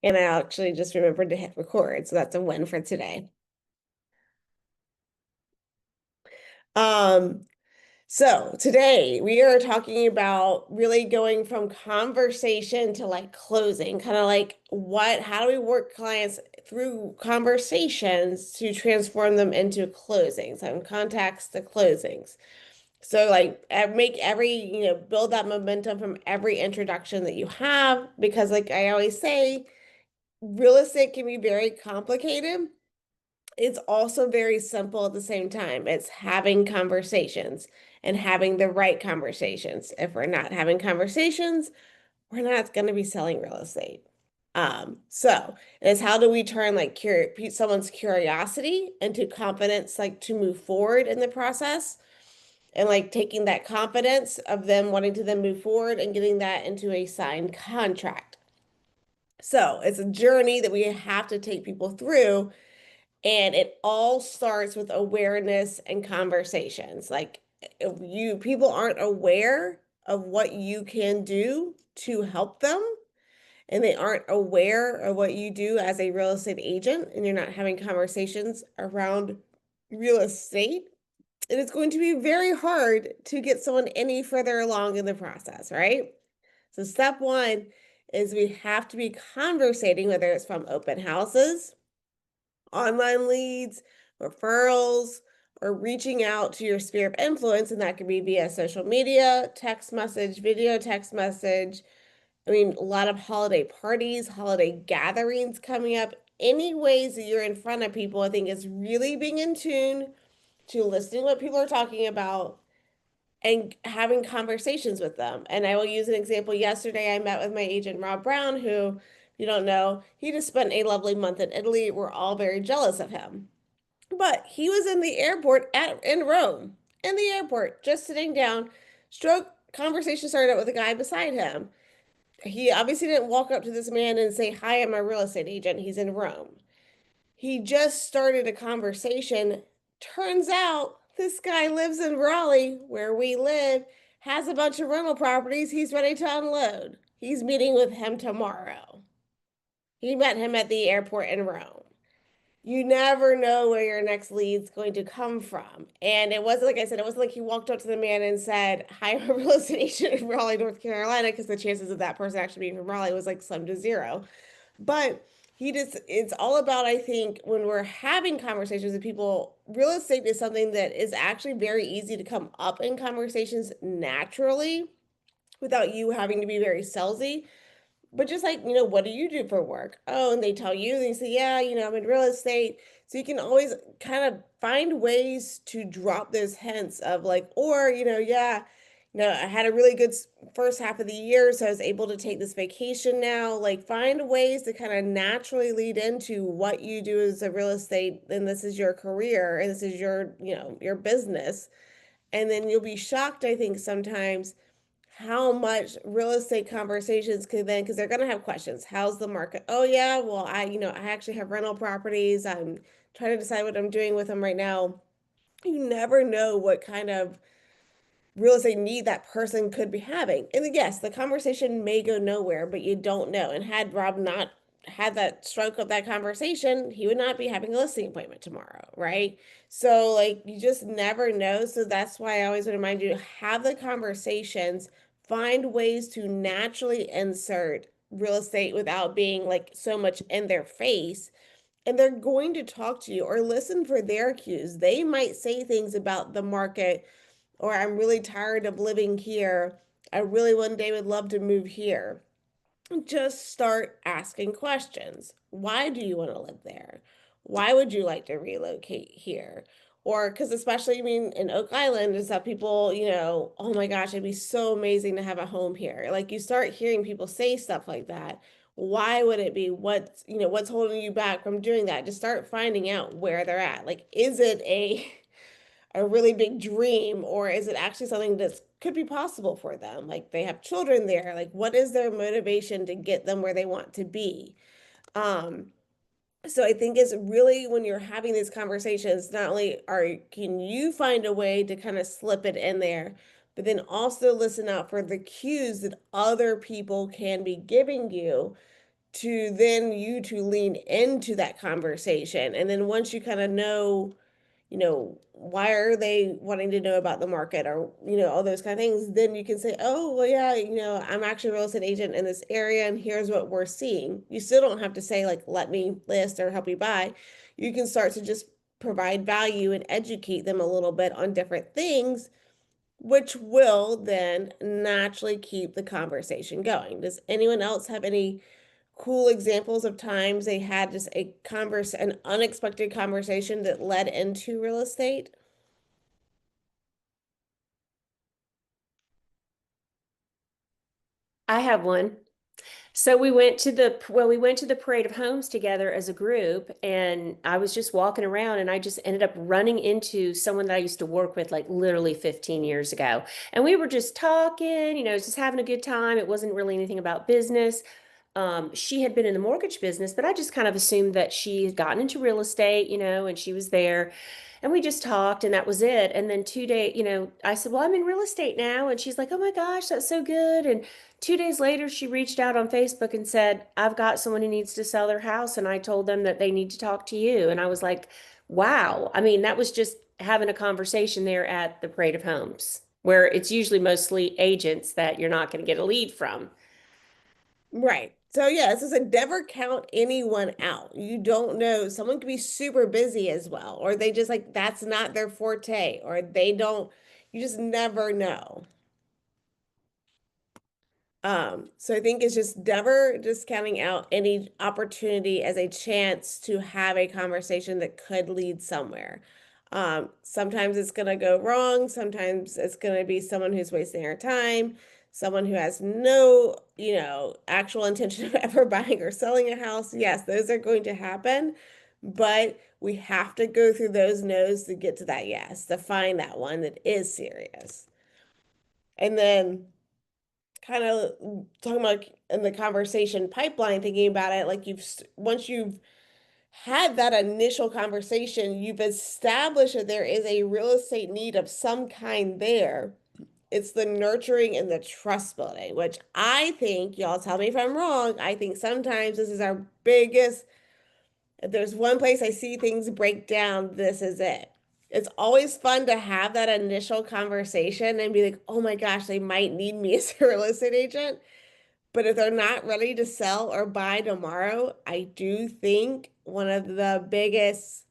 And I actually just remembered to hit record, so that's a win for today. Um, so today we are talking about really going from conversation to like closing, kind of like how do we work clients through conversations to transform them into closings, from contacts to closings. So like make build that momentum from every introduction that you have, because like I always say, real estate can be very complicated. It's also very simple at the same time. It's having conversations and having the right conversations. If we're not having conversations, we're not going to be selling real estate. So it's how do we turn like someone's curiosity into confidence, like to move forward in the process, and like taking that confidence of them wanting to then move forward and getting that into a signed contract. So it's a journey that we have to take people through. And it all starts with awareness and conversations. Like if people aren't aware of what you can do to help them, and they aren't aware of what you do as a real estate agent, and you're not having conversations around real estate, it is going to be very hard to get someone any further along in the process, right? So step one is we have to be conversating, whether it's from open houses, online leads, referrals, or reaching out to your sphere of influence. And that could be via social media, text message, video text message. I mean, a lot of holiday parties, holiday gatherings coming up. Any ways that you're in front of people, I think is really being in tune to listening what people are talking about and having conversations with them. And I will use an example. Yesterday, I met with my agent, Rob Brown, who, if you don't know, he just spent a lovely month in Italy. We're all very jealous of him. But he was in the airport in Rome, in the airport, just sitting down. Stroke conversation started out with a guy beside him. He obviously didn't walk up to this man and say, "Hi, I'm a real estate agent." He's in Rome. He just started a conversation. Turns out this guy lives in Raleigh, where we live, has a bunch of rental properties he's ready to unload. He's meeting with him tomorrow. He met him at the airport in Rome. You never know where your next lead's going to come from. And it wasn't like I said, it wasn't like he walked up to the man and said, "Hi, I'm a real estate agent in Raleigh, North Carolina," because the chances of that person actually being from Raleigh was like slim to zero. But it's all about, I think, when we're having conversations with people, real estate is something that is actually very easy to come up in conversations naturally without you having to be very salesy. But just like, what do you do for work? Oh, and they tell you, and you say, yeah, I'm in real estate. So you can always kind of find ways to drop those hints of like, or, yeah, I had a really good first half of the year, so I was able to take this vacation now. Like, find ways to kind of naturally lead into what you do as a real estate, and this is your career, and this is your business. And then you'll be shocked, I think, sometimes how much real estate conversations could then, because they're going to have questions. How's the market? Oh yeah, well, I actually have rental properties. I'm trying to decide what I'm doing with them right now. You never know what kind of real estate need that person could be having. And yes, the conversation may go nowhere, but you don't know. And had Rob not had that stroke of that conversation, he would not be having a listing appointment tomorrow, right? So, like, you just never know. So, that's why I always remind you, have the conversations, find ways to naturally insert real estate without being like so much in their face. And they're going to talk to you or listen for their cues. They might say things about the market, or "I'm really tired of living here. I really one day would love to move here." Just start asking questions. Why do you want to live there? Why would you like to relocate here? Or because, especially, I mean, in Oak Island, is that people, oh my gosh, it'd be so amazing to have a home here. Like, you start hearing people say stuff like that. Why would it be? What's holding you back from doing that? Just start finding out where they're at. Like, is it a really big dream, or is it actually something that could be possible for them? Like, they have children there. Like, what is their motivation to get them where they want to be? Um, so I think it's really, when you're having these conversations, not only can you find a way to kind of slip it in there, but then also listen out for the cues that other people can be giving you to then you to lean into that conversation. And then once you kind of know, why are they wanting to know about the market, or, all those kind of things, then you can say, oh, well, yeah, I'm actually a real estate agent in this area and here's what we're seeing. You still don't have to say like, let me list or help you buy. You can start to just provide value and educate them a little bit on different things, which will then naturally keep the conversation going. Does anyone else have any cool examples of times they had just an unexpected conversation that led into real estate? I have one. So we went to the Parade of Homes together as a group, and I was just walking around and I just ended up running into someone that I used to work with like literally 15 years ago. And we were just talking, just having a good time. It wasn't really anything about business. She had been in the mortgage business, but I just kind of assumed that she had gotten into real estate, and she was there. And we just talked, and that was it. And then 2 days, I said, well, I'm in real estate now. And she's like, oh my gosh, that's so good. And 2 days later, she reached out on Facebook and said, I've got someone who needs to sell their house. And I told them that they need to talk to you. And I was like, wow. I mean, that was just having a conversation there at the Parade of Homes, where it's usually mostly agents that you're not going to get a lead from. Right. So yeah, it says never count anyone out. You don't know. Someone could be super busy as well, or they just like that's not their forte, or they don't, you just never know. So I think it's just never discounting out any opportunity as a chance to have a conversation that could lead somewhere. Sometimes it's gonna go wrong, sometimes it's gonna be someone who's wasting our time, someone who has no, actual intention of ever buying or selling a house. Yes, those are going to happen, but we have to go through those no's to get to that yes, to find that one that is serious. And then kind of talking about in the conversation pipeline, thinking about it, like once you've had that initial conversation, you've established that there is a real estate need of some kind there. It's the nurturing and the trust building, which I think, y'all tell me if I'm wrong, I think sometimes this is our biggest. If there's one place I see things break down, this is it. It's always fun to have that initial conversation and be like, oh my gosh, they might need me as a real estate agent. But if they're not ready to sell or buy tomorrow, I do think one of the biggest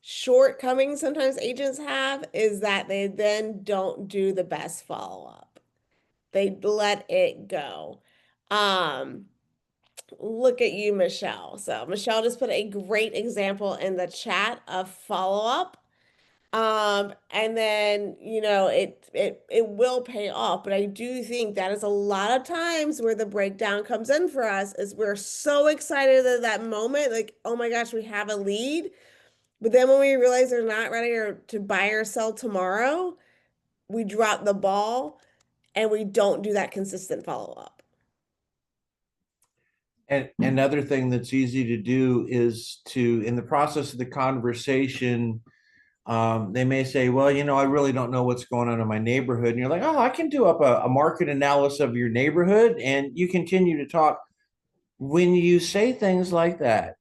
shortcomings sometimes agents have is that they then don't do the best follow-up. They let it go. Um, Look at you, Michelle. So Michelle just put a great example in the chat of follow-up. And then, it will pay off. But I do think that is a lot of times where the breakdown comes in for us is we're so excited at that moment, like, oh my gosh, we have a lead. But then when we realize they're not ready to buy or sell tomorrow, we drop the ball and we don't do that consistent follow-up. And another thing that's easy to do is to, in the process of the conversation, they may say, well, I really don't know what's going on in my neighborhood. And you're like, oh, I can do up a market analysis of your neighborhood. And you continue to talk. When you say things like that,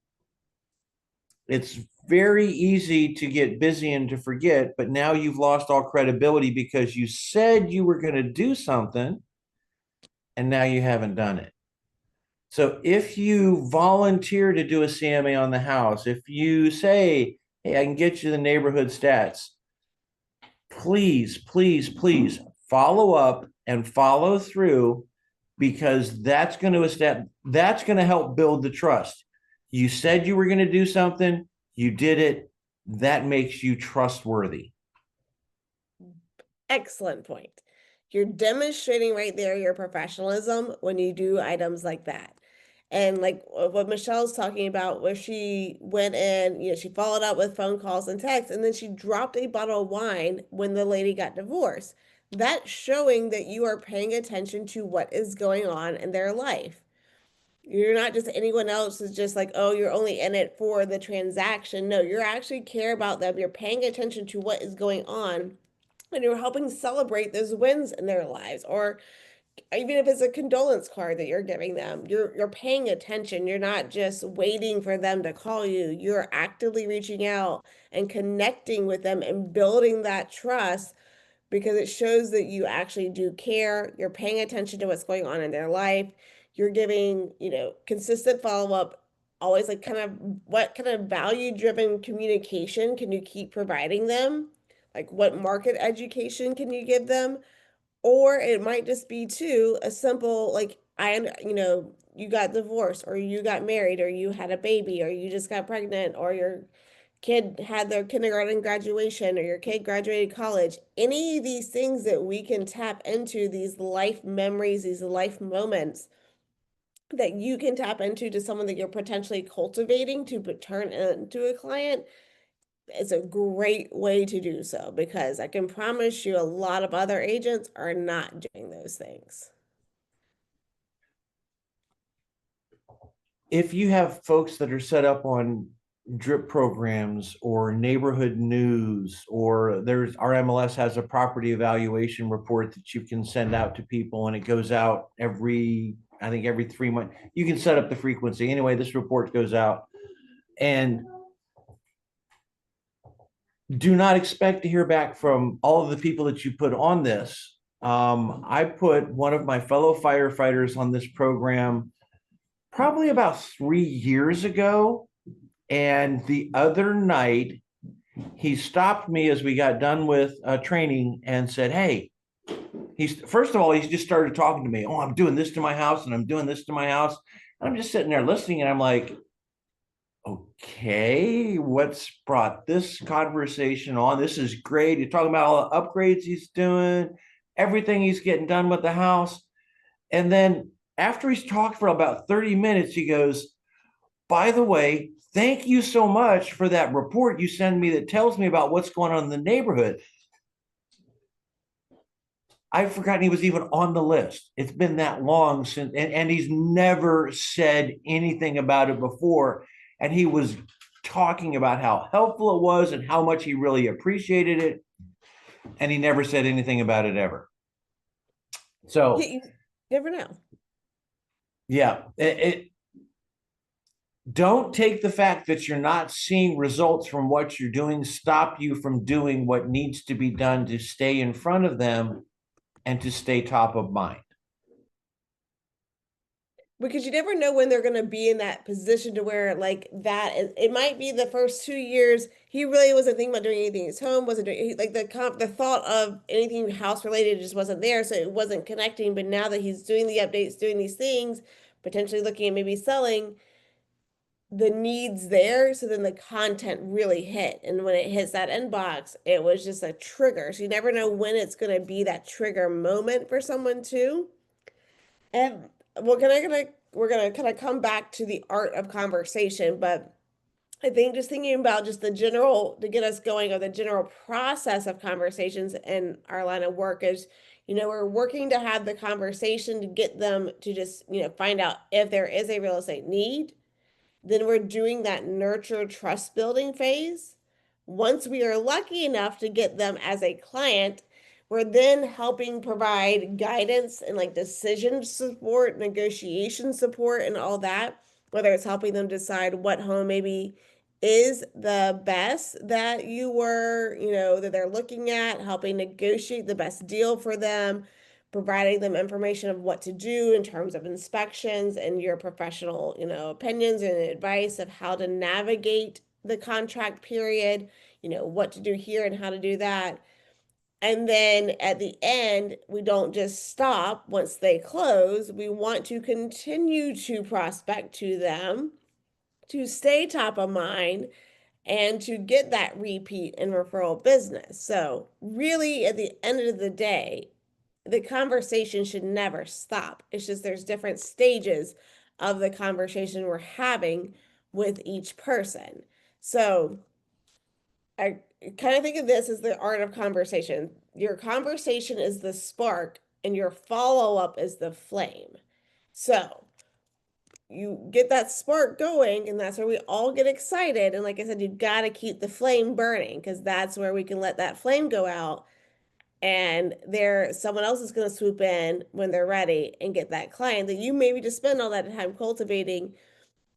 it's very easy to get busy and to forget, but now you've lost all credibility because you said you were going to do something and now you haven't done it. So if you volunteer to do a CMA on the house, if you say, hey, I can get you the neighborhood stats, please, please, please follow up and follow through, because that's going to help build the trust. You said you were going to do something, you did it. That makes you trustworthy. Excellent point. You're demonstrating right there your professionalism when you do items like that. And like what Michelle's talking about, where she went in, she followed up with phone calls and texts, and then she dropped a bottle of wine when the lady got divorced. That's showing that you are paying attention to what is going on in their life. You're not just anyone else is just like, oh, you're only in it for the transaction. No, you're actually care about them. You're paying attention to what is going on, and you're helping celebrate those wins in their lives, or even if it's a condolence card that you're giving them, you're paying attention. You're not just waiting for them to call you. You're actively reaching out and connecting with them and building that trust because it shows that you actually do care. You're paying attention to what's going on in their life. You're giving, consistent follow-up, always like kind of what kind of value-driven communication can you keep providing them? Like what market education can you give them? Or it might just be too a simple like you got divorced or you got married or you had a baby or you just got pregnant or your kid had their kindergarten graduation or your kid graduated college. Any of these things that we can tap into, these life memories, these life moments that you can tap into to someone that you're potentially cultivating to turn into a client, it's a great way to do so because I can promise you a lot of other agents are not doing those things. If you have folks that are set up on drip programs or neighborhood news, or there's our MLS has a property evaluation report that you can send out to people, and it goes out I think every 3 months. You can set up the frequency. Anyway, this report goes out, and do not expect to hear back from all of the people that you put on this. I put one of my fellow firefighters on this program probably about 3 years ago. And the other night, he stopped me as we got done with training and said, "Hey," he's first of all, he just started talking to me. "Oh, I'm doing this to my house and I'm doing this to my house." And I'm just sitting there listening and I'm like, okay, what's brought this conversation on? This is great. You're talking about all the upgrades he's doing, everything he's getting done with the house. And then after he's talked for about 30 minutes, he goes, "By the way, thank you so much for that report you send me that tells me about what's going on in the neighborhood." I've forgotten he was even on the list. It's been that long since, and he's never said anything about it before. And he was talking about how helpful it was and how much he really appreciated it. And he never said anything about it ever. So, You never know. yeah, don't take the fact that you're not seeing results from what you're doing stop you from doing what needs to be done to stay in front of them and to stay top of mind. Because you never know when they're going to be in that position to where like that it might be the first 2 years he really wasn't thinking about doing anything in his home, wasn't doing like the thought of anything house related just wasn't there, so it wasn't connecting. But now that he's doing the updates, doing these things, potentially looking at maybe selling, the needs there, so then the content really hit, and when it hits that inbox it was just a trigger. So you never know when it's going to be that trigger moment for someone too. And we're gonna kind of come back to the art of conversation, but I think just thinking about just the general to get us going, or the general process of conversations in our line of work is, we're working to have the conversation to get them to just, find out if there is a real estate need. Then we're doing that nurture trust building phase. Once we are lucky enough to get them as a client, we're then helping provide guidance and like decision support, negotiation support, and all that. Whether it's helping them decide what home maybe is the best that that they're looking at, helping negotiate the best deal for them, providing them information of what to do in terms of inspections and your professional, opinions and advice of how to navigate the contract period, what to do here and how to do that. And then at the end, we don't just stop once they close. We want to continue to prospect to them, to stay top of mind, and to get that repeat and referral business. So, really, at the end of the day, the conversation should never stop. It's just there's different stages of the conversation we're having with each person. So I kind of think of this as the art of conversation. Your conversation is the spark, and your follow up is the flame. So you get that spark going, and that's where we all get excited. And like I said, you got to keep the flame burning because that's where we can let that flame go out. and someone else is going to swoop in when they're ready and get that client that you maybe just spend all that time cultivating,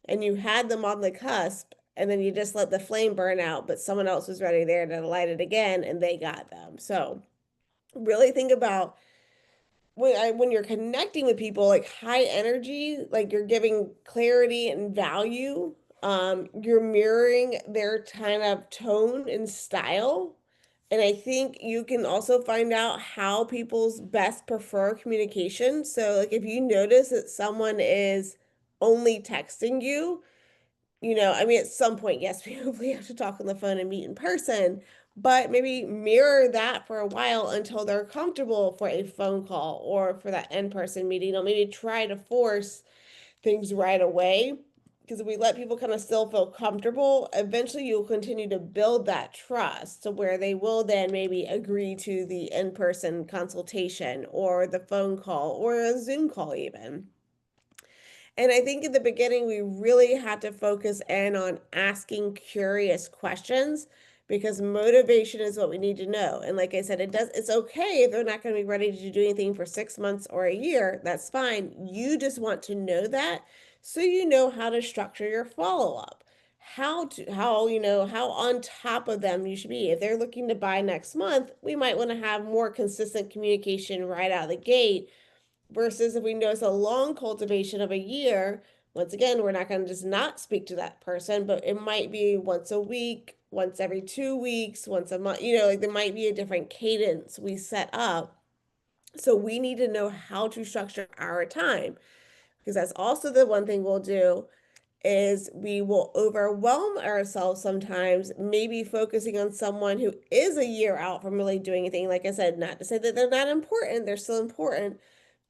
and you had them on the cusp, and then you just let the flame burn out, but someone else was ready there to light it again and they got them. So really think about when you're connecting with people like high energy, like you're giving clarity and value, you're mirroring their kind of tone and style. And I think you can also find out how people's best prefer communication. So like if you notice that someone is only texting you, I mean, at some point, yes, we hopefully have to talk on the phone and meet in person, but maybe mirror that for a while until they're comfortable for a phone call or for that in-person meeting, or maybe try to force things right away. Because if we let people kind of still feel comfortable, eventually you'll continue to build that trust to where they will then maybe agree to the in-person consultation or the phone call or a Zoom call even. And I think in the beginning, we really had to focus in on asking curious questions because motivation is what we need to know. And like I said, it's okay if they're not going to be ready to do anything for 6 months or a year. That's fine. You just want to know that so you know how to structure your follow-up. How on top of them you should be. If they're looking to buy next month, we might want to have more consistent communication right out of the gate. Versus if we notice a long cultivation of a year, once again, we're not going to just not speak to that person, but it might be once a week, once every 2 weeks, once a month, like there might be a different cadence we set up. So we need to know how to structure our time because that's also the one thing we'll do is we will overwhelm ourselves sometimes, maybe focusing on someone who is a year out from really doing anything. Like I said, not to say that they're not important, they're still important,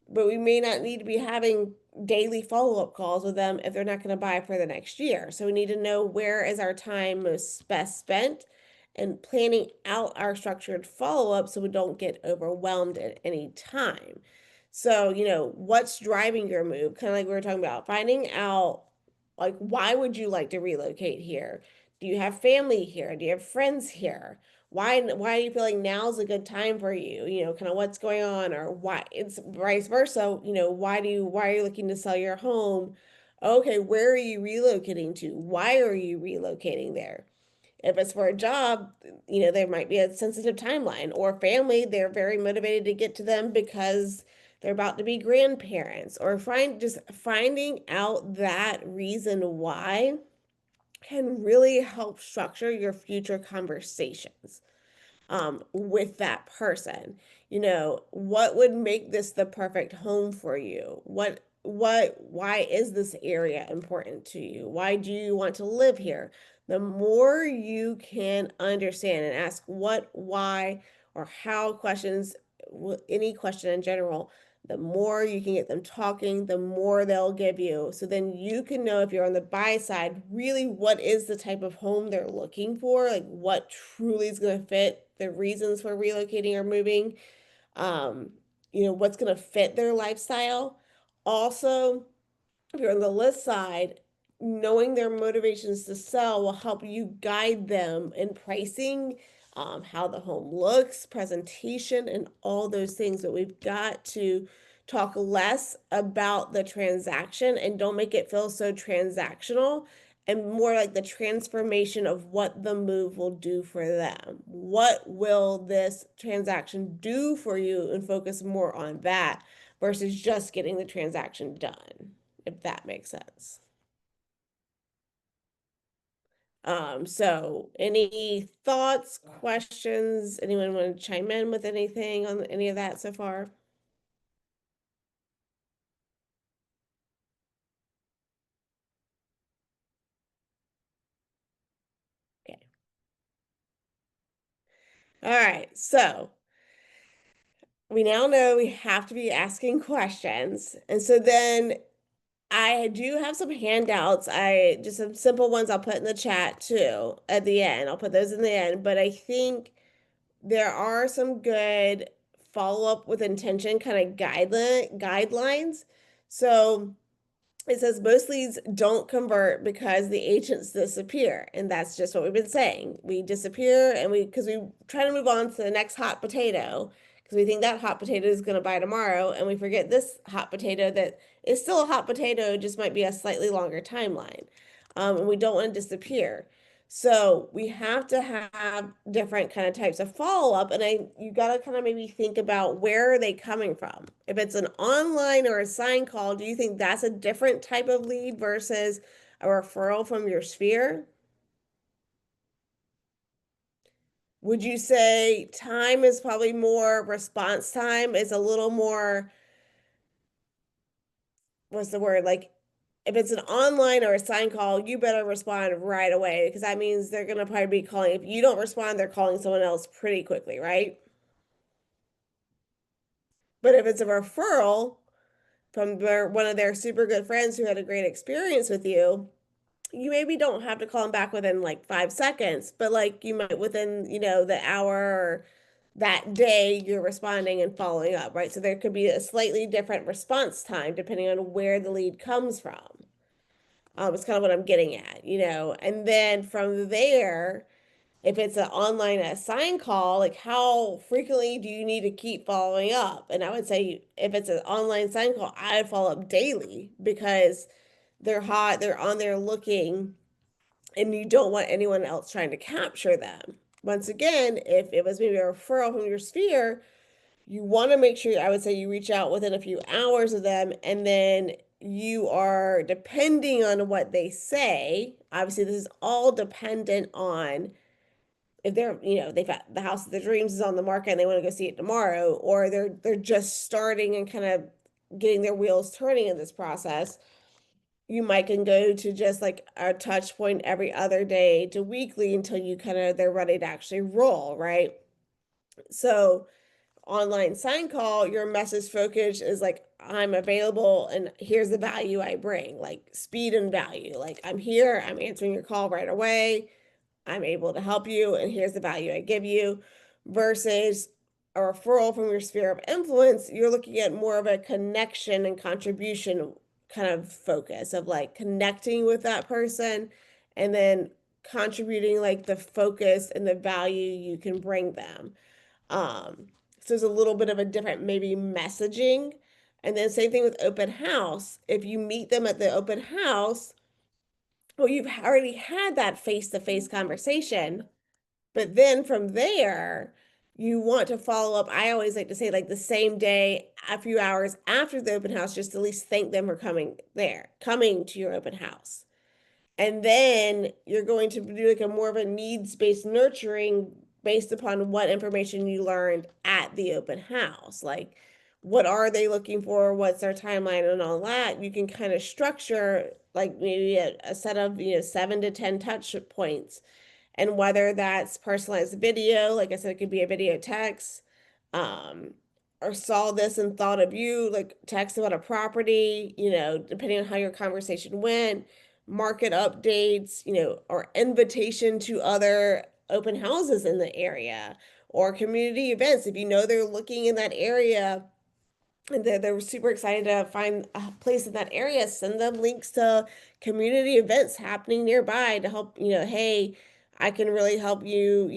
but we may not need to be having daily follow-up calls with them if they're not going to buy for the next year. So we need to know where is our time most best spent and planning out our structured follow-up so we don't get overwhelmed at any time. So, what's driving your move? Kind of like we were talking about, finding out like why would you like to relocate here? Do you have family here? Do you have friends here? Why do you feel like now's a good time for you? Kind of what's going on, or why it's vice versa. Why are you looking to sell your home? Okay, where are you relocating to? Why are you relocating there? If it's for a job, there might be a sensitive timeline, or family, they're very motivated to get to them because they're about to be grandparents, or just finding out that reason why can really help structure your future conversations with that person. What would make this the perfect home for you? Why is this area important to you? Why do you want to live here? The more you can understand and ask what, why, or how questions, any question in general, the more you can get them talking, the more they'll give you. So then you can know if you're on the buy side, really what is the type of home they're looking for, like what truly is going to fit the reasons for relocating or moving, um, what's going to fit their lifestyle. Also, if you're on the list side, knowing their motivations to sell will help you guide them in pricing, how the home looks, presentation, and all those things. But we've got to talk less about the transaction and don't make it feel so transactional, and more like the transformation of what the move will do for them. What will this transaction do for you? And focus more on that versus just getting the transaction done, if that makes sense. So any thoughts, questions? Anyone want to chime in with anything on any of that so far? Okay. All right. So we now know we have to be asking questions. And so then I do have some handouts. I just some simple ones I'll put in the chat too at the end. I'll put those in the end, but I think there are some good follow up with intention kind of guidelines. So It says most leads don't convert because the agents disappear. And that's just what we've been saying. We disappear and because we try to move on to the next hot potato because we think that hot potato is going to buy tomorrow. And we forget this hot potato that is still a hot potato, just might be a slightly longer timeline. And we don't want to disappear. So we have to have different kind of types of follow-up, and you got to kind of maybe think about where are they coming from. If it's an online or a sign call, do you think that's a different type of lead versus a referral from your sphere? Would you say time is probably more response time is a little more, what's the word? Like if it's an online or a sign call, you better respond right away because that means they're going to probably be calling. If you don't respond, they're calling someone else pretty quickly, right? But if it's a referral from one of their super good friends who had a great experience with you maybe don't have to call them back within like 5 seconds, but like you might within, the hour or that day, you're responding and following up, right? So there could be a slightly different response time depending on where the lead comes from. It's kind of what I'm getting at. And then from there, if it's an online assign call, like how frequently do you need to keep following up? And I would say if it's an online sign call, I would follow up daily because they're hot, they're on there looking, and you don't want anyone else trying to capture them. Once again, if it was maybe a referral from your sphere, you want to make sure, I would say, you reach out within a few hours of them, and then you are depending on what they say. Obviously, this is all dependent on if they're, they've got the house of their dreams is on the market and they want to go see it tomorrow, or they're just starting and kind of getting their wheels turning in this process. You might can go to just like a touch point every other day to weekly until you kind of they're ready to actually roll, right? So online sign call, your message focus is like, I'm available and here's the value I bring, like speed and value. Like, I'm here, I'm answering your call right away. I'm able to help you, and here's the value I give you, versus a referral from your sphere of influence. You're looking at more of a connection and contribution kind of focus of like connecting with that person and then contributing like the focus and the value you can bring them. So there's a little bit of a different maybe messaging. And then same thing with open house. If you meet them at the open house, well, you've already had that face-to-face conversation, but then from there, you want to follow up. I always like to say, like the same day, a few hours after the open house, just at least thank them for coming to your open house. And then you're going to do like a more of a needs-based nurturing based upon what information you learned at the open house. Like, what are they looking for? What's their timeline and all that? You can kind of structure like maybe a set of, 7 to 10 touch points, and whether that's personalized video, like I said, it could be a video text, um, or saw this and thought of you, like text about a property, depending on how your conversation went, market updates, or invitation to other open houses in the area or community events. If you know they're looking in that area and they're super excited to find a place in that area, send them links to community events happening nearby to help, hey, I can really help you,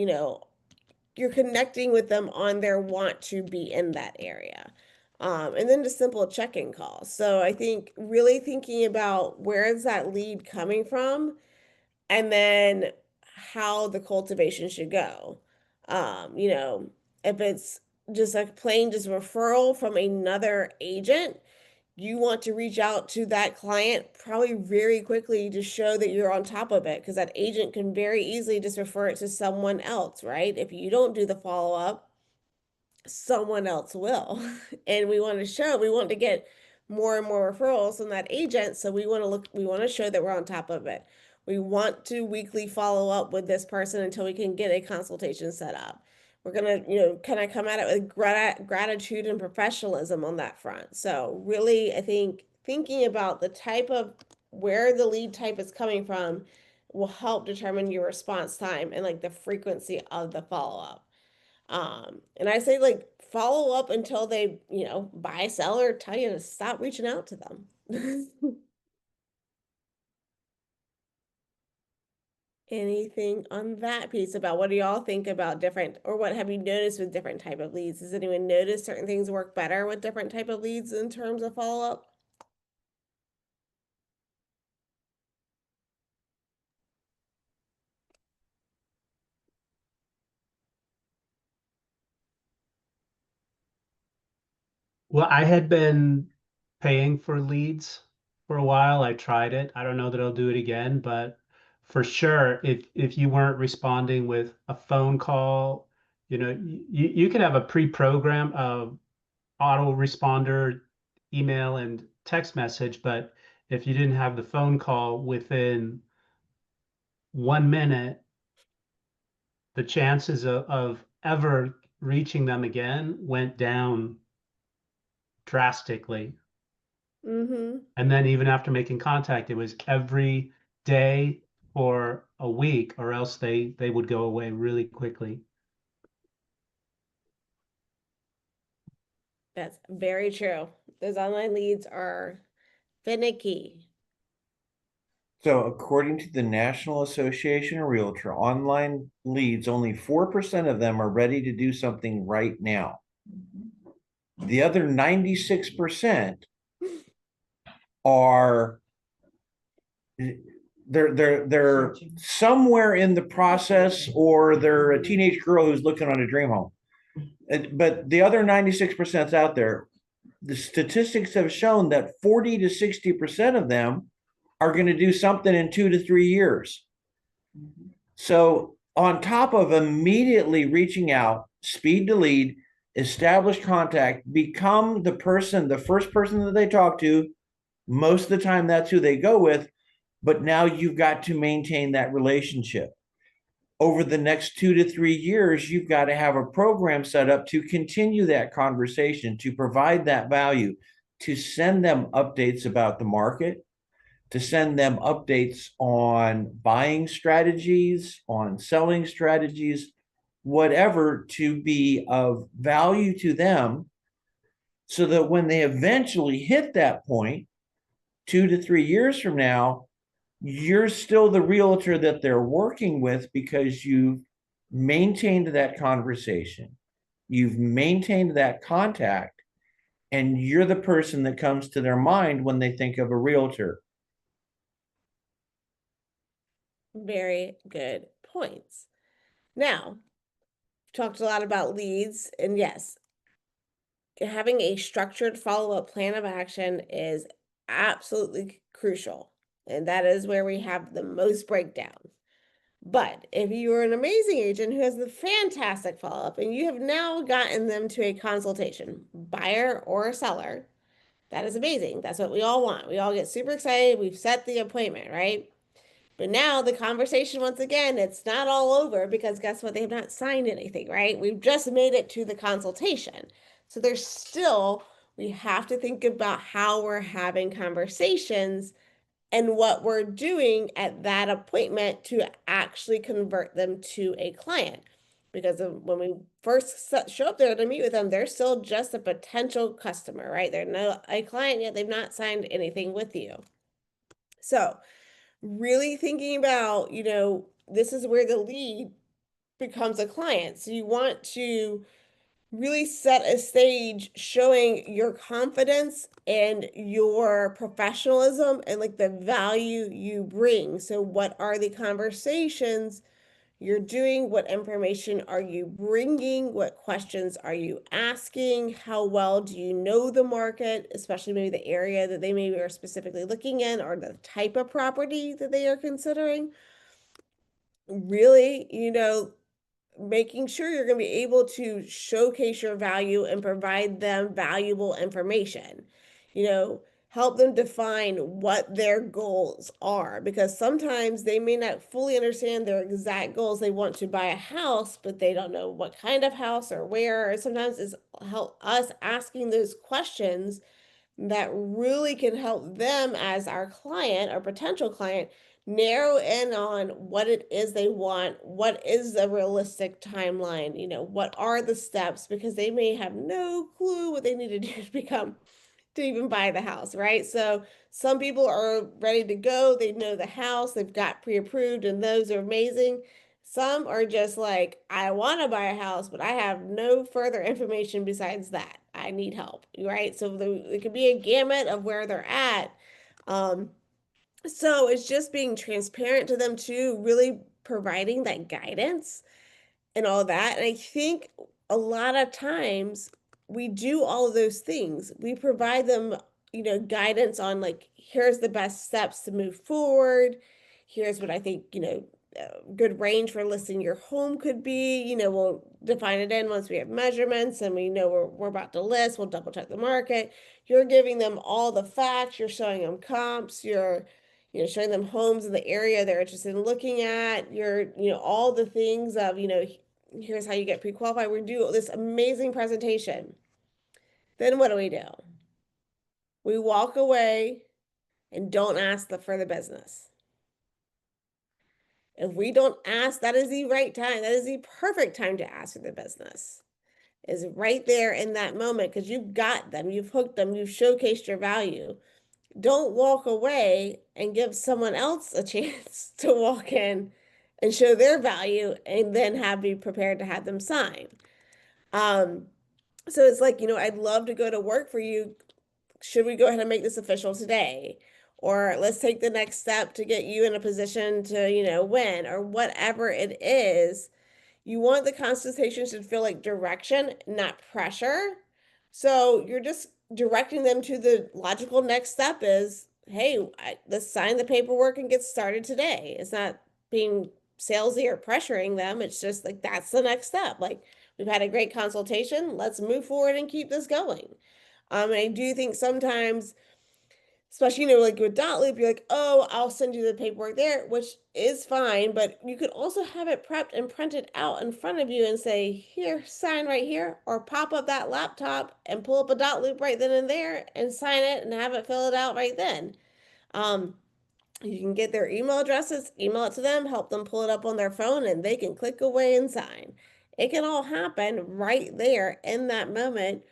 you're connecting with them on their want to be in that area. And then just simple check-in calls. So I think really thinking about where is that lead coming from and then how the cultivation should go. If it's just a plain just referral from another agent, you want to reach out to that client probably very quickly to show that you're on top of it because that agent can very easily just refer it to someone else, right? If you don't do the follow up, someone else will. And we want to get more and more referrals from that agent. So we want to show that we're on top of it. We want to weekly follow up with this person until we can get a consultation set up. We're going to, kind of come at it with gratitude and professionalism on that front. So really, I think thinking about the type of where the lead type is coming from will help determine your response time and like the frequency of the follow up. And I say like follow up until they, buy, sell, or tell you to stop reaching out to them. Anything on that piece about what do y'all think about different, or what have you noticed with different type of leads? Does anyone notice certain things work better with different type of leads in terms of follow-up? Well, I had been paying for leads for a while. I tried it. I don't know that I'll do it again, but for sure, if you weren't responding with a phone call, you can have a pre-program autoresponder, email and text message, but if you didn't have the phone call within 1 minute, the chances of ever reaching them again went down drastically. Mm-hmm. And then even after making contact, it was every day for a week, or else they would go away really quickly. That's very true. Those online leads are finicky. So according to the National Association of Realtor, online leads, only 4% of them are ready to do something right now. The other 96% are they're somewhere in the process, or they're a teenage girl who's looking on a dream home. But the other 96% out there, the statistics have shown that 40 to 60% of them are going to do something in 2 to 3 years. So, on top of immediately reaching out, speed to lead, establish contact, become the person, the first person that they talk to. Most of the time, that's who they go with. But now you've got to maintain that relationship. Over the next 2 to 3 years, you've got to have a program set up to continue that conversation, to provide that value, to send them updates about the market, to send them updates on buying strategies, on selling strategies, whatever, to be of value to them, so that when they eventually hit that point, 2 to 3 years from now, you're still the realtor that they're working with, because you've maintained that conversation, you've maintained that contact, and you're the person that comes to their mind when they think of a realtor. Very good points. Now, talked a lot about leads, and yes, having a structured follow-up plan of action is absolutely crucial. And that is where we have the most breakdowns. But if you are an amazing agent who has the fantastic follow-up and you have now gotten them to a consultation, buyer or seller, that is amazing. That's what we all want. We all get super excited. We've set the appointment, right? But now the conversation, once again, it's not all over, because guess what? They have not signed anything, right? We've just made it to the consultation. So there's still, we have to think about how we're having conversations and what we're doing at that appointment to actually convert them to a client. Because when we first show up there to meet with them, they're still just a potential customer, right? They're not a client yet. They've not signed anything with you. So really thinking about, this is where the lead becomes a client. So you want to really set a stage showing your confidence and your professionalism and like the value you bring. So what are the conversations you're doing? What information are you bringing? What questions are you asking? How well do you know the market, especially maybe the area that they maybe are specifically looking in, or the type of property that they are considering? Really, making sure you're going to be able to showcase your value and provide them valuable information. Help them define what their goals are, because sometimes they may not fully understand their exact goals. They want to buy a house, but they don't know what kind of house or where. Sometimes it's help us asking those questions that really can help them as our client or potential client narrow in on what it is they want, what is a realistic timeline, what are the steps, because they may have no clue what they need to do to become to even buy the house, right? So some people are ready to go. They know the house, they've got pre-approved, and those are amazing. Some are just like, I want to buy a house, but I have no further information besides that. I need help, right? So it could be a gamut of where they're at. Um, so it's just being transparent to them too, really providing that guidance and all that. And I think a lot of times we do all of those things. We provide them, guidance on like, here's the best steps to move forward. Here's what I think, good range for listing your home could be. We'll define it in once we have measurements and we know we're about to list. We'll double check the market. You're giving them all the facts. You're showing them comps. You're showing them homes in the area they're interested in looking at. You're, all the things of, here's how you get pre-qualified. We do this amazing presentation. Then what do? We walk away and don't ask for the business. If we don't ask, that is the right time. That is the perfect time to ask for the business. Is right there in that moment because you've got them, you've hooked them, you've showcased your value. Don't walk away and give someone else a chance to walk in and show their value and then be prepared to have them sign. So it's like, I'd love to go to work for you. Should we go ahead and make this official today? Or let's take the next step to get you in a position to, win or whatever it is. You want the consultation to feel like direction, not pressure. So you're just directing them to the logical next step is, hey, let's sign the paperwork and get started today. It's not being salesy or pressuring them. It's just like, that's the next step. Like, we've had a great consultation. Let's move forward and keep this going. And I do think sometimes, especially, like with dot loop, you're like, oh, I'll send you the paperwork there, which is fine, but you could also have it prepped and printed out in front of you and say, here, sign right here, or pop up that laptop and pull up a dot loop right then and there and sign it and have it fill it out right then. You can get their email addresses, email it to them, help them pull it up on their phone, and they can click away and sign. It can all happen right there in that moment.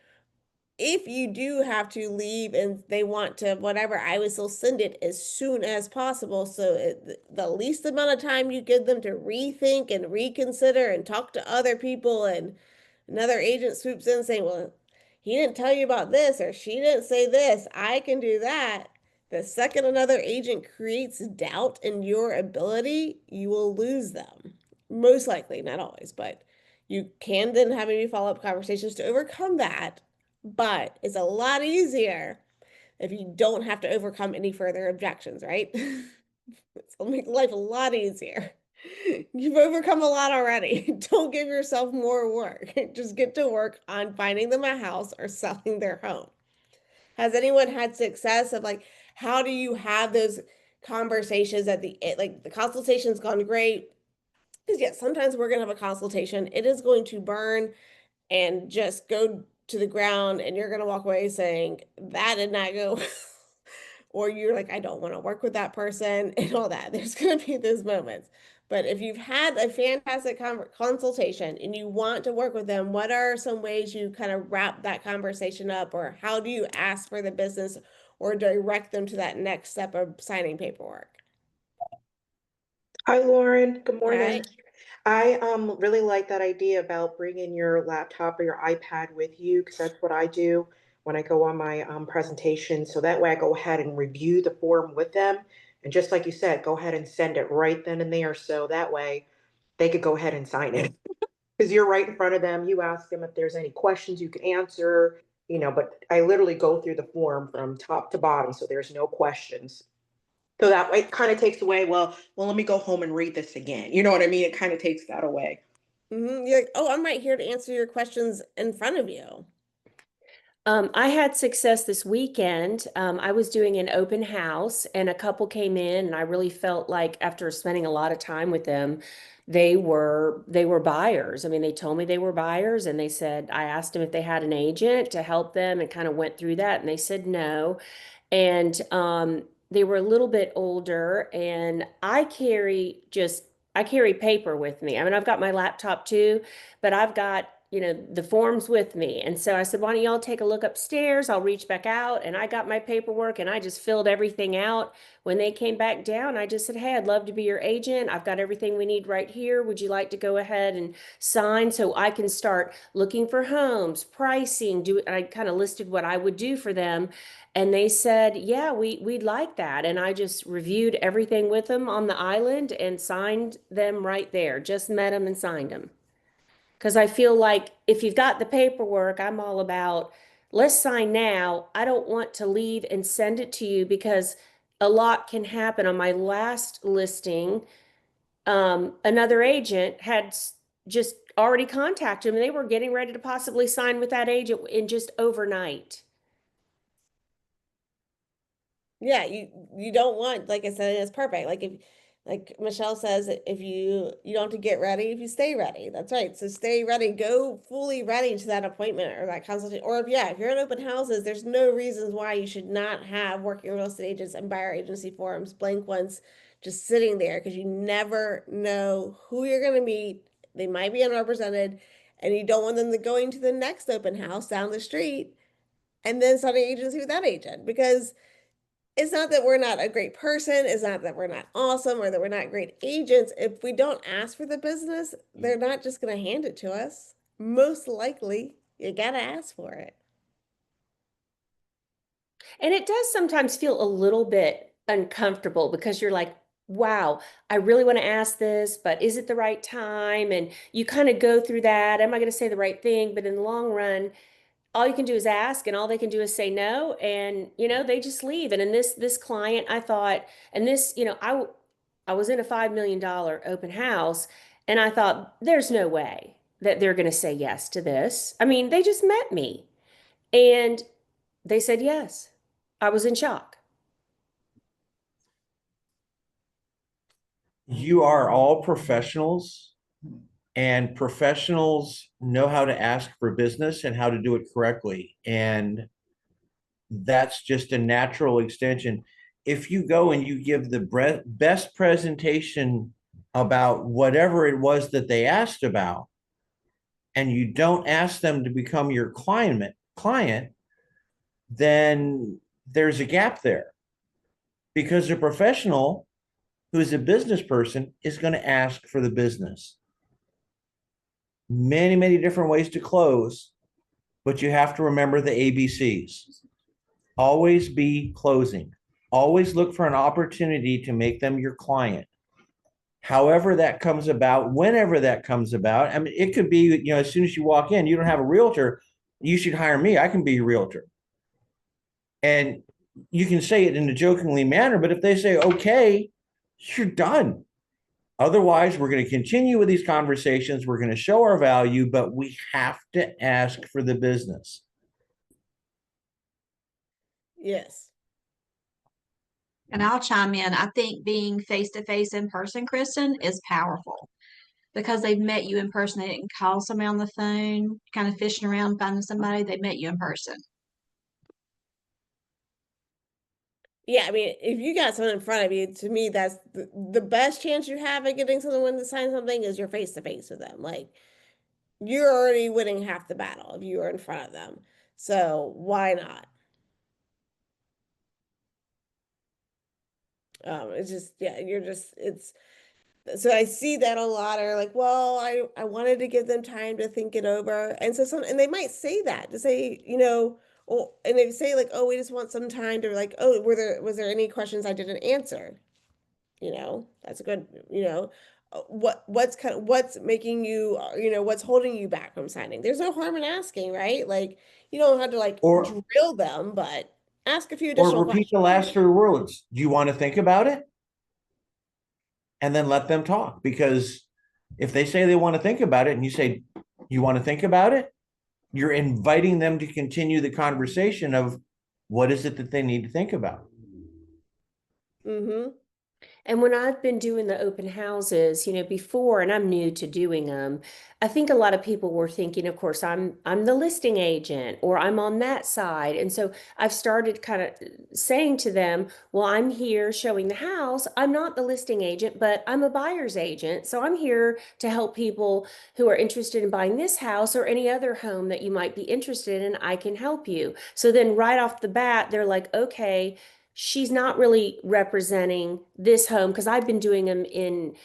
If you do have to leave and they want to whatever, I would still send it as soon as possible. So the least amount of time you give them to rethink and reconsider and talk to other people, and another agent swoops in saying, well, he didn't tell you about this or she didn't say this, I can do that. The second another agent creates doubt in your ability, you will lose them. Most likely, not always, but you can then have maybe follow-up conversations to overcome that, but it's a lot easier if you don't have to overcome any further objections, right? It'll make life a lot easier. You've overcome a lot already. Don't give yourself more work. Just get to work on finding them a house or selling their home. Has anyone had success of like, how do you have those conversations at the end? Like the consultation's gone great. Because yes, sometimes we're gonna have a consultation. It is going to burn and just go to the ground and you're going to walk away saying that did not go or you're like, I don't want to work with that person and all that. There's going to be those moments. But if you've had a fantastic consultation and you want to work with them, what are some ways you kind of wrap that conversation up, or how do you ask for the business or direct them to that next step of signing paperwork? Hi, Lauren. Good Hi. morning. I really like that idea about bringing your laptop or your iPad with you because that's what I do when I go on my presentation. So that way I go ahead and review the form with them. And just like you said, go ahead and send it right then and there. So that way they could go ahead and sign it because you're right in front of them. You ask them if there's any questions you can answer, but I literally go through the form from top to bottom. So there's no questions. So that way it kind of takes away, well, let me go home and read this again. You know what I mean? It kind of takes that away. You're like, oh, I'm right here to answer your questions in front of you. I had success this weekend. I was doing an open house and a couple came in and I really felt like after spending a lot of time with them, they were buyers. I mean, they told me they were buyers and they said, I asked them if they had an agent to help them and kind of went through that and they said no. And they were a little bit older and I carry paper with me. I mean, I've got my laptop too, but I've got the forms with me. And so I said, why don't y'all take a look upstairs? I'll reach back out. And I got my paperwork and I just filled everything out. When they came back down, I just said, hey, I'd love to be your agent. I've got everything we need right here. Would you like to go ahead and sign so I can start looking for homes, pricing, I kind of listed what I would do for them. And they said, yeah, we'd like that. And I just reviewed everything with them on the island and signed them right there. Just met them and signed them. Because I feel like if you've got the paperwork, I'm all about let's sign now. I don't want to leave and send it to you because a lot can happen. On my last listing, another agent had just already contacted them and they were getting ready to possibly sign with that agent in just overnight. Yeah, you don't want, like I said, it's perfect. Like if like Michelle says, if you don't have to get ready if you stay ready. That's right. So stay ready, go fully ready to that appointment or that consultation. Or if yeah, if you're in open houses, there's no reasons why you should not have working real estate agents and buyer agency forms, blank ones, just sitting there because you never know who you're gonna meet. They might be unrepresented, and you don't want them to going to the next open house down the street and then starting agency with that agent because it's not that we're not a great person. It's not that we're not awesome or that we're not great agents. If we don't ask for the business, they're not just going to hand it to us. Most likely, you got to ask for it. And it does sometimes feel a little bit uncomfortable because you're like, wow, I really want to ask this, but is it the right time? And you kind of go through that. Am I going to say the right thing? But in the long run, all you can do is ask and all they can do is say no and they just leave. And in this client, I thought, and this, I was in a $5 million open house and I thought there's no way that they're going to say yes to this. I mean, they just met me and they said yes. I was in shock. You are all professionals, and professionals know how to ask for business and how to do it correctly. And that's just a natural extension. If you go and you give the best presentation about whatever it was that they asked about, and you don't ask them to become your client, then there's a gap there because a professional who is a business person is going to ask for the business. Many, many different ways to close, but you have to remember the ABCs. Always be closing. Always look for an opportunity to make them your client. However that comes about, whenever that comes about. I mean, it could be, as soon as you walk in, you don't have a realtor, you should hire me. I can be your realtor. And you can say it in a jokingly manner, but if they say, okay, you're done. Otherwise, we're going to continue with these conversations. We're going to show our value, but we have to ask for the business. Yes. And I'll chime in. I think being face to face in person, Kristen, is powerful because they've met you in person. They didn't call somebody on the phone, kind of fishing around, finding somebody. They met you in person. Yeah, I mean, if you got someone in front of you, to me, that's the best chance you have at getting someone to sign something is you're face to face with them. Like, you're already winning half the battle if you are in front of them. So why not? It's just, yeah, it's so I see that a lot are like, well, I wanted to give them time to think it over. And so and they might say that to say, and they say like, oh, we just want some time to like, oh, was there any questions I didn't answer? That's a good, what's making you, what's holding you back from signing? There's no harm in asking, right? Like, you don't have to like Or drill them, but ask a few or additional repeat questions. the last 3 words. Do you want to think about it? And then let them talk. Because if they say they want to think about it and you say, you want to think about it, you're inviting them to continue the conversation of what is it that they need to think about. Mm-hmm. And when I've been doing the open houses, before, and I'm new to doing them, I think a lot of people were thinking, of course, I'm the listing agent or I'm on that side. And so I've started kind of saying to them, well, I'm here showing the house. I'm not the listing agent, but I'm a buyer's agent. So I'm here to help people who are interested in buying this house or any other home that you might be interested in. I can help you. So then right off the bat, they're like, okay, she's not really representing this home because I've been doing them in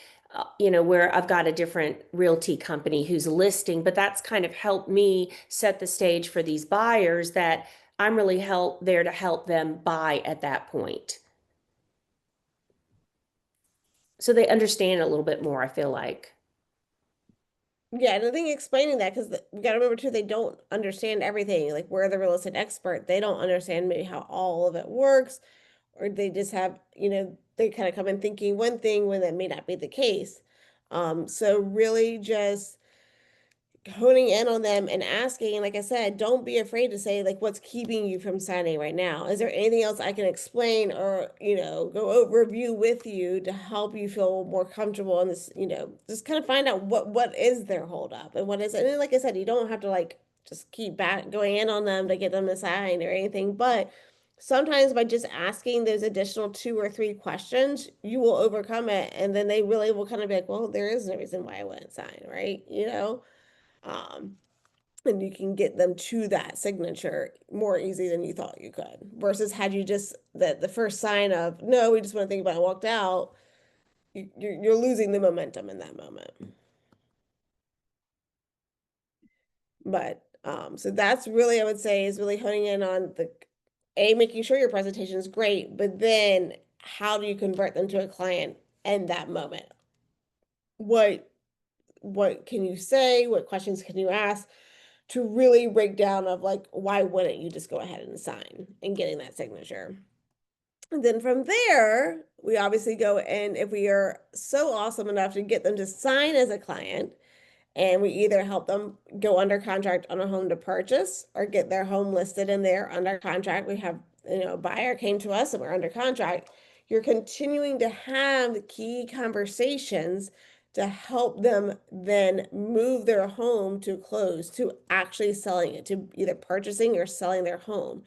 where I've got a different realty company who's listing, but that's kind of helped me set the stage for these buyers that I'm really there to help them buy at that point. So they understand a little bit more, I feel like. Yeah, and I think explaining that, because we got to remember too, they don't understand everything. Like, we're the real estate expert. They don't understand maybe how all of it works, or they just have, they kind of come in thinking one thing when that may not be the case. So really just honing in on them and asking, and like I said, don't be afraid to say, like, what's keeping you from signing right now? Is there anything else I can explain or, go over review with you to help you feel more comfortable in this, just kind of find out what is their holdup and what is it. And then, like I said, you don't have to like just keep back going in on them to get them to sign or anything, but sometimes by just asking those additional 2 or 3 questions, you will overcome it, and then they really will kind of be like, well, there is no reason why I wouldn't sign, right? Um, and you can get them to that signature more easy than you thought you could. Versus had you just the first sign of no, we just want to think about it and walked out, you're losing the momentum in that moment. But so that's really, I would say, is really honing in on making sure your presentation is great, but then how do you convert them to a client in that moment? What can you say? What questions can you ask to really break down of like, why wouldn't you just go ahead and sign and getting that signature? And then from there, we obviously go in, if we are so awesome enough to get them to sign as a client, and we either help them go under contract on a home to purchase or get their home listed and they're under contract. We have, a buyer came to us and we're under contract. You're continuing to have key conversations to help them then move their home to close, to actually selling it, to either purchasing or selling their home.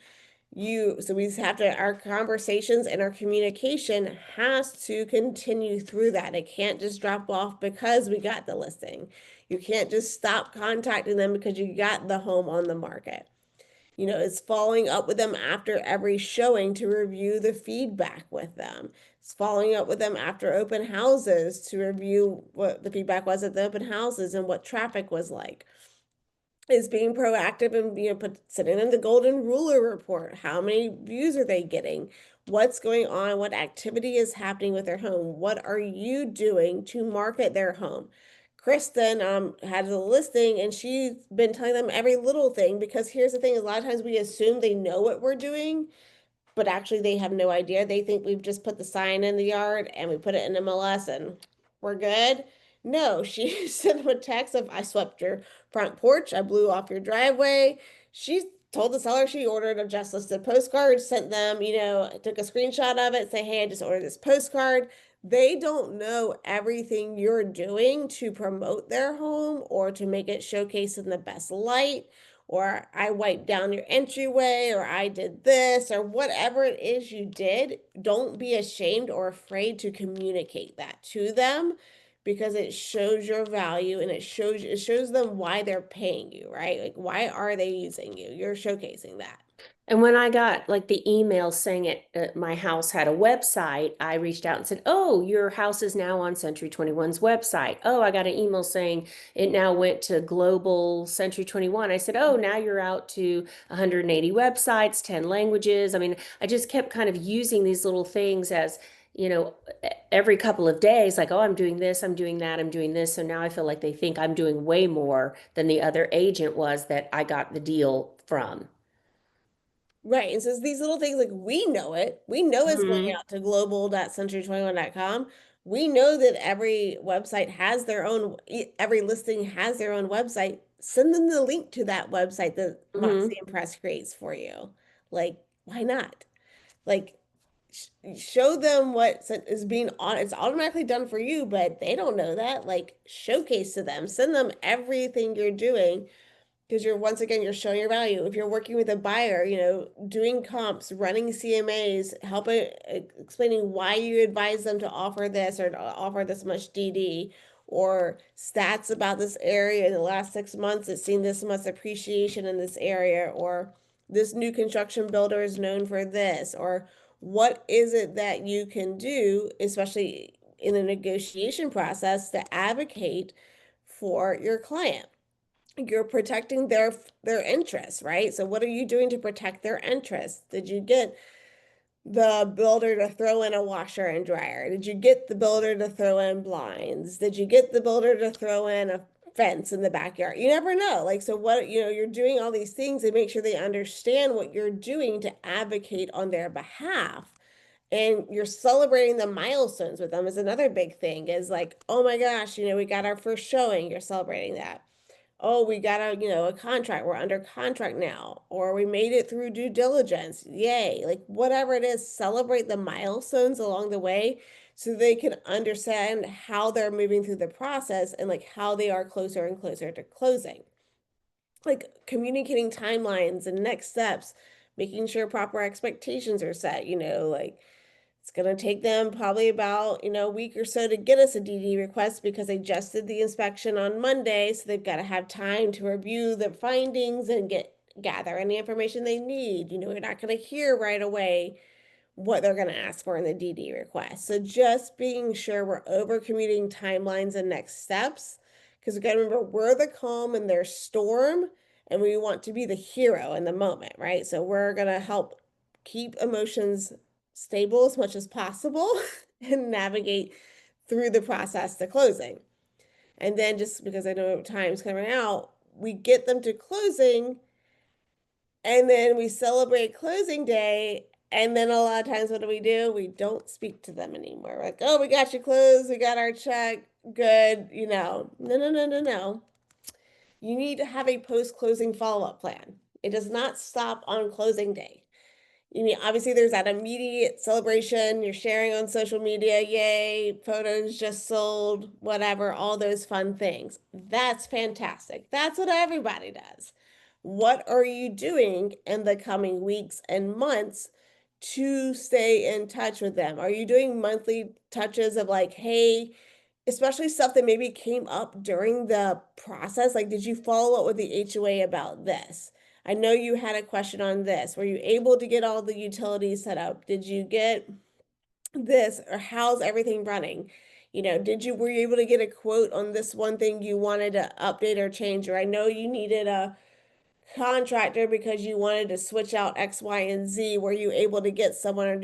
So we have to, our conversations and our communication has to continue through that. It can't just drop off because we got the listing. You can't just stop contacting them because you got the home on the market. It's following up with them after every showing to review the feedback with them. It's following up with them after open houses to review what the feedback was at the open houses and what traffic was like. Is being proactive and sitting in the golden ruler report. How many views are they getting? What's going on? What activity is happening with their home? What are you doing to market their home? Kristen had a listing and she's been telling them every little thing, because here's the thing, a lot of times we assume they know what we're doing, but actually they have no idea. They think we've just put the sign in the yard and we put it in MLS and we're good. No, she sent them a text of, I swept your front porch, I blew off your driveway. She told the seller she ordered a just listed postcard, sent them, took a screenshot of it, say, hey, I just ordered this postcard. They don't know everything you're doing to promote their home or to make it showcase in the best light, or I wiped down your entryway, or I did this, or whatever it is you did. Don't be ashamed or afraid to communicate that to them, because it shows your value and it shows them why they're paying you, right? Like, why are they using you? You're showcasing that. And when I got like the email saying my house had a website, I reached out and said, "Oh, your house is now on Century 21's website." Oh, I got an email saying it now went to Global Century 21. I said, "Oh, now you're out to 180 websites, 10 languages." I mean, I just kept kind of using these little things as, every couple of days, like, "Oh, I'm doing this, I'm doing that, I'm doing this." So now I feel like they think I'm doing way more than the other agent was that I got the deal from. Right. And so it's these little things, like, we know it. We know it's going Mhm. out to global.century21.com. We know that every website has their own, every listing has their own website. Send them the link to that website that Moxie Mhm. and Press creates for you. Like, why not? Like, show them what is being on, it's automatically done for you, but they don't know that. Like, showcase to them, send them everything you're doing, because you're, once again, you're showing your value. If you're working with a buyer, doing comps, running CMAs, helping explaining why you advise them to offer this or to offer this much DD, or stats about this area in the last 6 months, it's seen this much appreciation in this area, or this new construction builder is known for this, or what is it that you can do, especially in the negotiation process, to advocate for your client. You're protecting their interests, right? So what are you doing to protect their interests? Did you get the builder to throw in a washer and dryer? Did you get the builder to throw in blinds? Did you get the builder to throw in a fence in the backyard? You never know. Like, so what, you're doing all these things to make sure they understand what you're doing to advocate on their behalf. And you're celebrating the milestones with them is another big thing, is like, oh my gosh, we got our first showing. You're celebrating that. Oh, we got a contract, we're under contract now, or we made it through due diligence, yay. Like, whatever it is, celebrate the milestones along the way so they can understand how they're moving through the process, and like how they are closer and closer to closing. Like, communicating timelines and next steps, making sure proper expectations are set, like, it's going to take them probably about, a week or so to get us a DD request, because they just did the inspection on Monday. So they've got to have time to review the findings and gather any information they need. You're not going to hear right away what they're going to ask for in the DD request. So just being sure we're over communicating timelines and next steps, because we got to remember, we're the calm in their storm, and we want to be the hero in the moment, right? So we're going to help keep emotions stable as much as possible and navigate through the process to closing. And then, just because I know time's coming out, we get them to closing, and then we celebrate closing day. And then a lot of times, what do? We don't speak to them anymore. We're like, oh, we got you closed. We got our check. Good. No, no, no, no, no, no. You need to have a post-closing follow-up plan. It does not stop on closing day. You mean, obviously there's that immediate celebration, you're sharing on social media, yay, photos just sold, whatever, all those fun things. That's fantastic. That's what everybody does. What are you doing in the coming weeks and months to stay in touch with them? Are you doing monthly touches of like, hey, especially stuff that maybe came up during the process? Like, did you follow up with the HOA about this? I know you had a question on this. Were you able to get all the utilities set up? Did you get this, or how's everything running? Were you able to get a quote on this one thing you wanted to update or change? Or I know you needed a contractor because you wanted to switch out X, Y, and Z. Were you able to get someone, or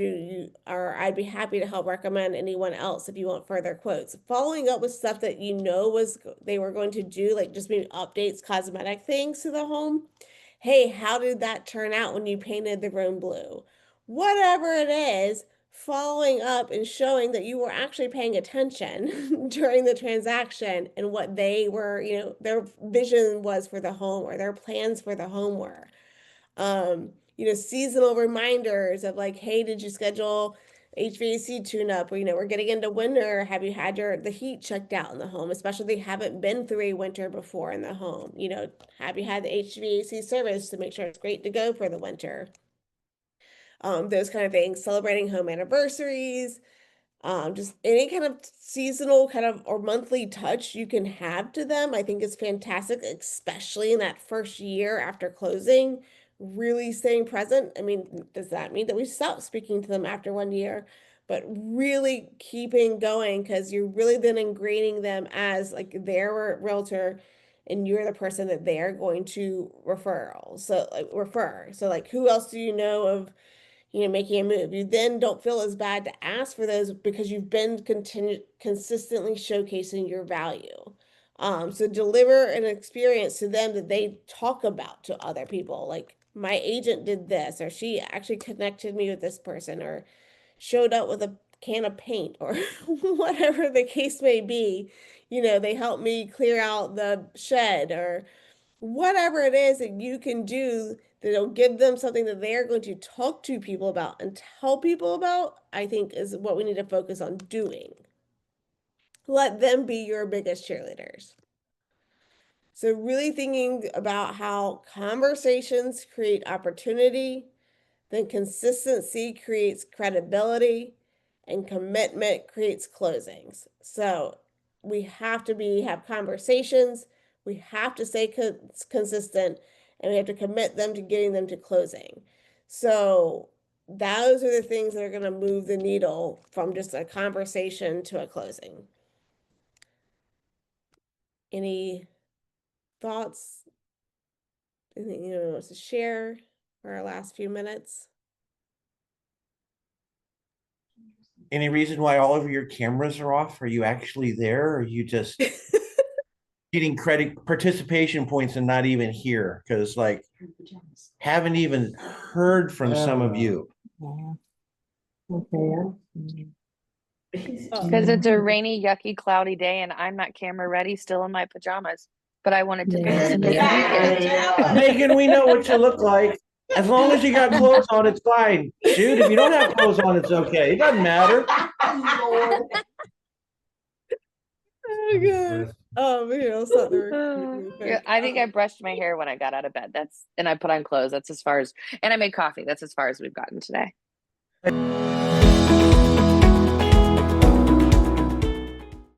or I'd be happy to help recommend anyone else if you want further quotes. Following up with stuff that they were going to do, like just maybe updates, cosmetic things to the home. Hey, how did that turn out when you painted the room blue? Whatever it is, following up and showing that you were actually paying attention during the transaction, and what they were, their vision was for the home, or their plans for the home were. Seasonal reminders of like, hey, did you schedule HVAC tune-up? Or, we're getting into winter. Have you had the heat checked out in the home, especially if they haven't been through a winter before in the home? Have you had the HVAC service to make sure it's great to go for the winter? Those kind of things. Celebrating home anniversaries, just any kind of seasonal kind of or monthly touch you can have to them, I think is fantastic, especially in that first year after closing, really staying present. I mean, does that mean that we stop speaking to them after 1 year? But really keeping going, because you're really then ingraining them as like their realtor, and you're the person that they're going to refer. So like, who else do you know of, making a move? You then don't feel as bad to ask for those, because you've been consistently showcasing your value. So deliver an experience to them that they talk about to other people. Like, my agent did this, or she actually connected me with this person, or showed up with a can of paint, or whatever the case may be. They helped me clear out the shed, or whatever it is that you can do that'll give them something that they're going to talk to people about and tell people about, I think is what we need to focus on doing. Let them be your biggest cheerleaders. So really thinking about how conversations create opportunity, then consistency creates credibility, and commitment creates closings. So we have to have conversations, we have to stay consistent, and we have to commit them to getting them to closing. So those are the things that are going to move the needle from just a conversation to a closing. Any thoughts? Anything anyone wants to share for our last few minutes? Any reason why all of your cameras are off? Are you actually there? Or are you just getting credit participation points and not even here? Because like haven't even heard from some of you. Because it's a rainy, yucky, cloudy day, and I'm not camera ready, still in my pajamas. But I wanted to participate and be here. Megan, we know what you look like. As long as you got clothes on, it's fine. Shoot, if you don't have clothes on, it's okay. It doesn't matter. Oh god. Oh man, I'll stop the recording real Yeah, quick. I think I brushed my hair when I got out of bed. And I put on clothes. That's as far as, and I made coffee. That's as far as we've gotten today.